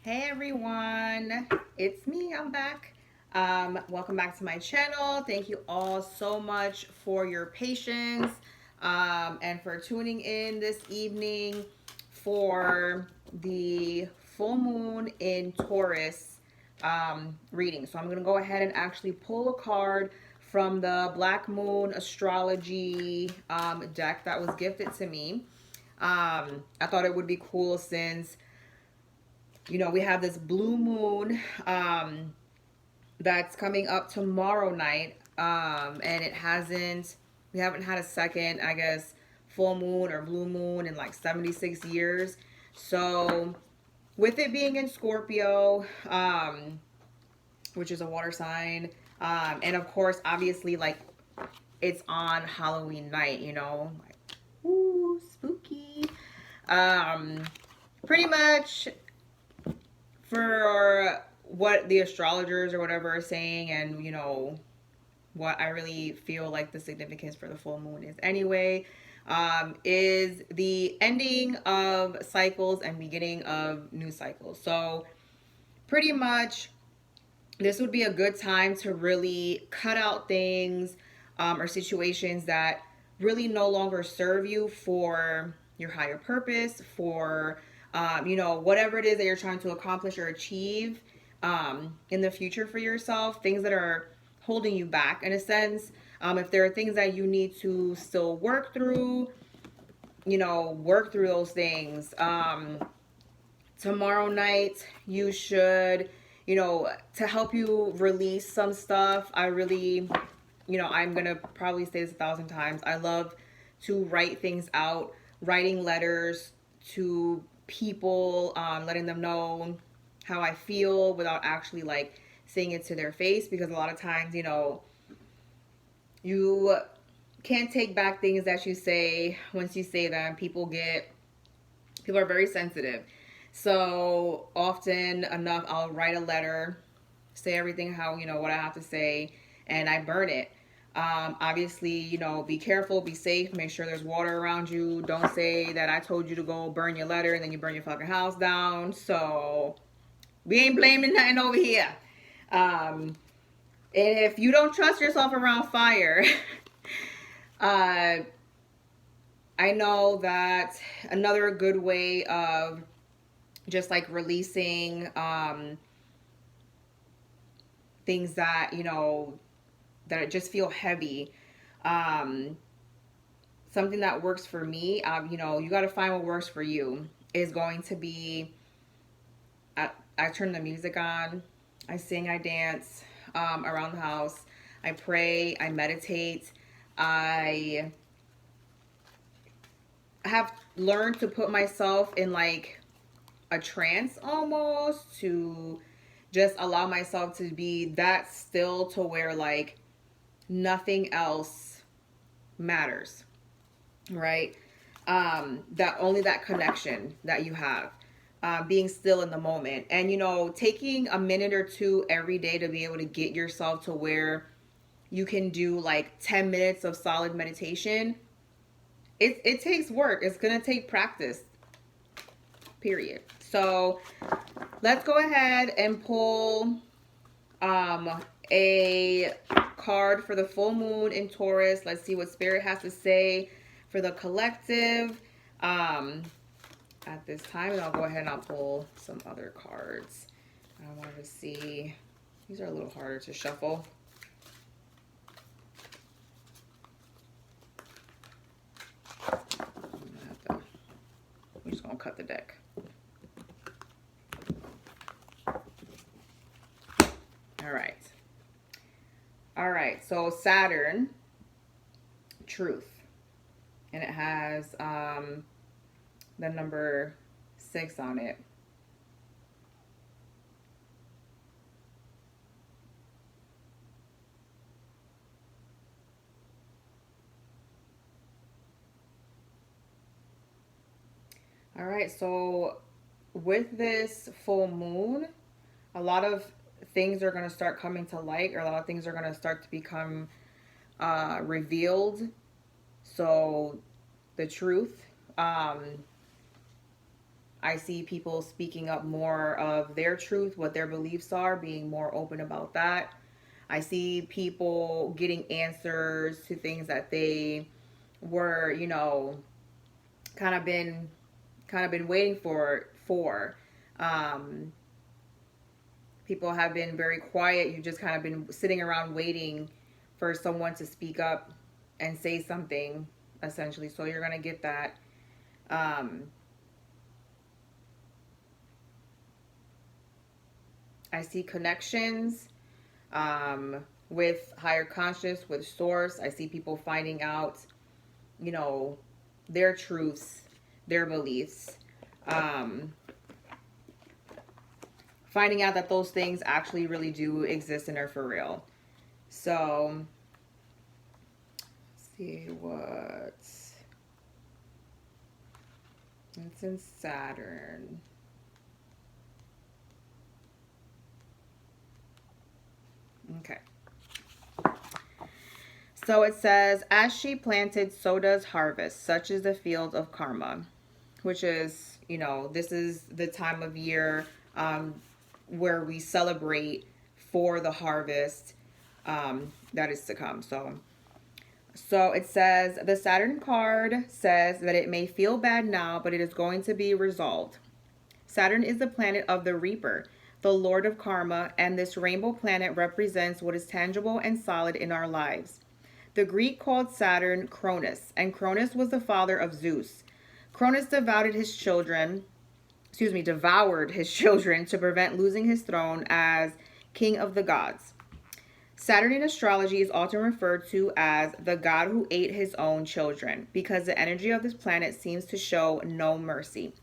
Hey everyone, it's me, I'm back. Welcome back to my channel. Thank you all so much for your patience and for tuning in this evening for the full moon in Taurus reading. So I'm going to go ahead and actually pull a card from the Black Moon Astrology deck that was gifted to me. I thought it would be cool since we have this blue moon that's coming up tomorrow night. And we haven't had a second, I guess, full moon or blue moon in like 76 years. So, with it being in Scorpio, which is a water sign, and of course, obviously, like it's on Halloween night, like, ooh, spooky. Um, Pretty much for what the astrologers or whatever are saying, and what I really feel like the significance for the full moon is anyway, is the ending of cycles and beginning of new cycles. So pretty much this would be a good time to really cut out things, or situations that really no longer serve you for your higher purpose, for whatever it is that you're trying to accomplish or achieve in the future for yourself, things that are holding you back in a sense. If there are things that you need to still work through those things. Tomorrow night you should, to help you release some stuff. I really, I'm gonna probably say this 1,000 times, I love to write things out, writing letters to people, letting them know how I feel without actually like saying it to their face, because a lot of times, you can't take back things that you say. Once you say them, people are very sensitive. So often enough, I'll write a letter, say everything how, what I have to say, and I burn it. Obviously, be careful, be safe, make sure there's water around you. Don't say that I told you to go burn your letter and then you burn your fucking house down. So we ain't blaming nothing over here. And if you don't trust yourself around fire, uh, I know that another good way of just like releasing things that that just feel heavy, um, something that works for me, you got to find what works for you, is going to be I turn the music on, I sing, I dance around the house, I pray, I meditate. I have learned to put myself in like a trance almost, to just allow myself to be that still to where like nothing else matters, right? That only that connection that you have, being still in the moment, and taking a minute or two every day to be able to get yourself to where you can do like 10 minutes of solid meditation. It takes work. It's gonna take practice, period. So let's go ahead and pull a card for the full moon in Taurus. Let's see what Spirit has to say for the collective at this time. And I'll go ahead and I'll pull some other cards. I wanted to see. These are a little harder to shuffle. We're just going to cut the deck. All right. All right. So Saturn, truth. And it has the number 6 on it. All right, so with this full moon, a lot of things are going to start coming to light, or a lot of things are going to start to become revealed. So the truth, I see people speaking up more of their truth, what their beliefs are, being more open about that. I see people getting answers to things that they were, kind of been waiting for. Um, People have been very quiet. You just kind of been sitting around waiting for someone to speak up and say something, essentially. So you're gonna get that. Um, I see connections with higher conscious, with source. I see people finding out, you know, their truths, their beliefs. Um, Finding out that those things actually really do exist and are for real. So, let's see what. It's in Saturn. Okay. So it says, as she planted, so does harvest. Such is the field of karma, which is, this is the time of year where we celebrate for the harvest that is to come. So it says, the Saturn card says that it may feel bad now, but it is going to be resolved. Saturn is the planet of the Reaper, the Lord of Karma, and this rainbow planet represents what is tangible and solid in our lives. The Greek called Saturn Cronus, and Cronus was the father of Zeus. Cronus devoured his children to prevent losing his throne as king of the gods. Saturn in astrology is often referred to as the god who ate his own children because the energy of this planet seems to show no mercy.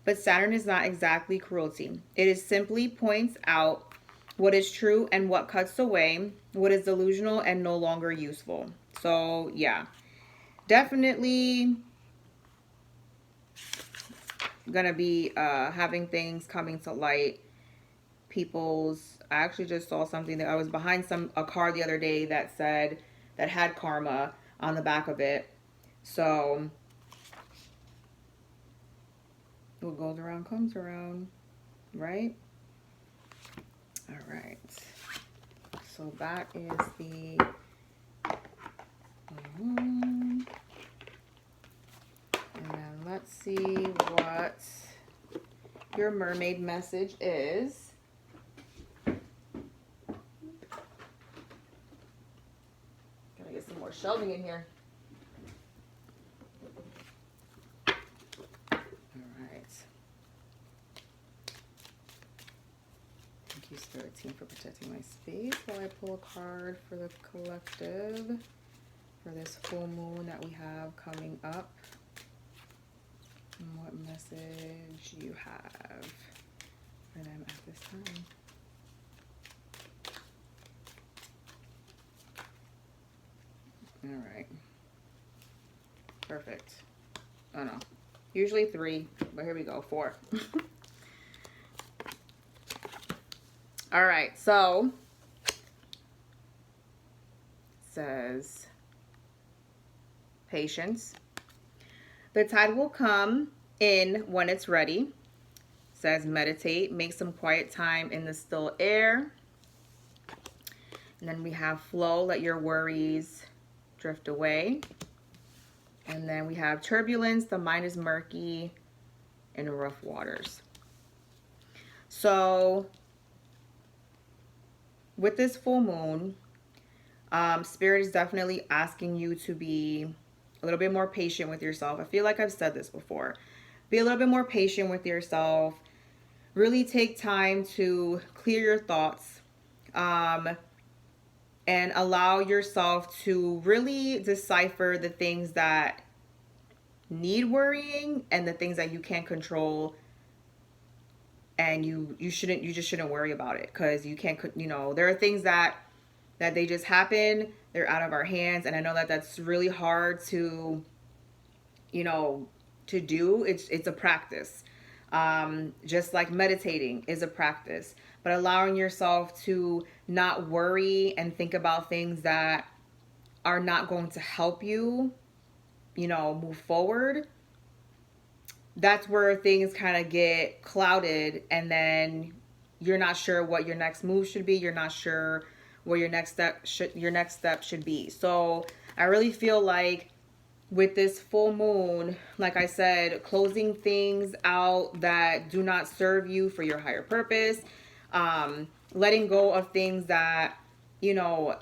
But Saturn is not exactly cruelty. It is simply points out what is true and what cuts away what is delusional and no longer useful. So, yeah. Definitely gonna be having things coming to light. I actually just saw something that I was behind a car the other day that had karma on the back of it. So what goes around comes around, right? All right. So that is the and then let's see what your mermaid message is. Gotta get some more shelving in here. All right. Thank you, Spirit Team, for protecting my space while I pull a card for the collective for this full moon that we have coming up. And what message you have for them at this time. All right. Perfect. Oh no. Usually 3, but here we go, 4. All right, so it says patience. The tide will come in when it's ready. It says meditate, make some quiet time in the still air. And then we have flow, let your worries drift away. And then we have turbulence, the mind is murky in rough waters. So with this full moon, Spirit is definitely asking you to be a little bit more patient with yourself. I feel like I've said this before. Be a little bit more patient with yourself. Really take time to clear your thoughts and allow yourself to really decipher the things that need worrying and the things that you can't control, and you just shouldn't worry about it, because you can't, there are things that they just happen, they're out of our hands. And I know that that's really hard to do. It's a practice, just like meditating is a practice. But allowing yourself to not worry and think about things that are not going to help you move forward, that's where things kind of get clouded, and then you're not sure what your next move should be. You're not sure where your next step should be. So I really feel like with this full moon, like I said, closing things out that do not serve you for your higher purpose, letting go of things that, you know,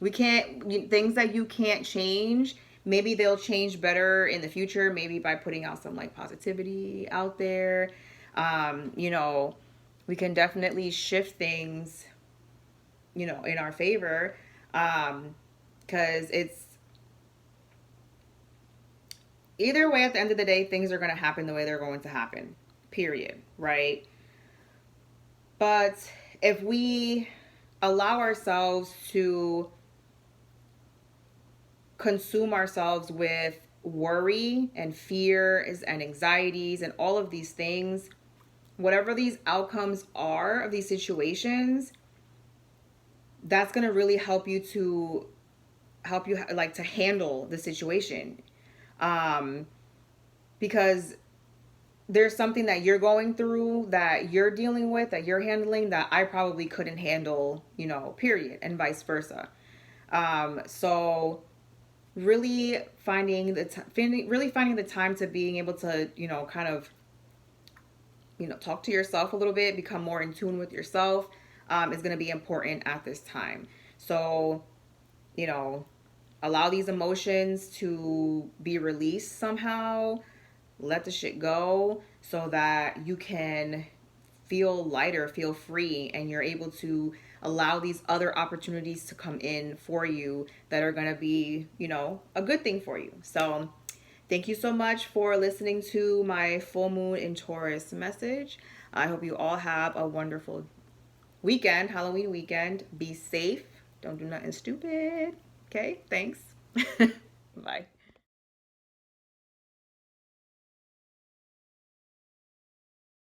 we can't, things that you can't change. Maybe they'll change better in the future, maybe by putting out some like positivity out there. You know, we can definitely shift things, you know, in our favor. Because it's either way, at the end of the day, things are going to happen the way they're going to happen, period, right? But if we allow ourselves to consume ourselves with worry and fears and anxieties and all of these things, whatever these outcomes are of these situations, that's going to really help you like to handle the situation. Because there's something that you're going through, that you're dealing with, that you're handling, that I probably couldn't handle, you know, period, and vice versa. So really finding the time to being able to, you know, kind of, you know, talk to yourself a little bit, become more in tune with yourself, is going to be important at this time. So, you know, allow these emotions to be released somehow. Let the shit go so that you can feel lighter, feel free, and you're able to allow these other opportunities to come in for you that are going to be, you know, a good thing for you. So, thank you so much for listening to my full moon in Taurus message. I hope you all have a wonderful weekend, Halloween weekend. Be safe. Don't do nothing stupid. Okay, thanks. Bye.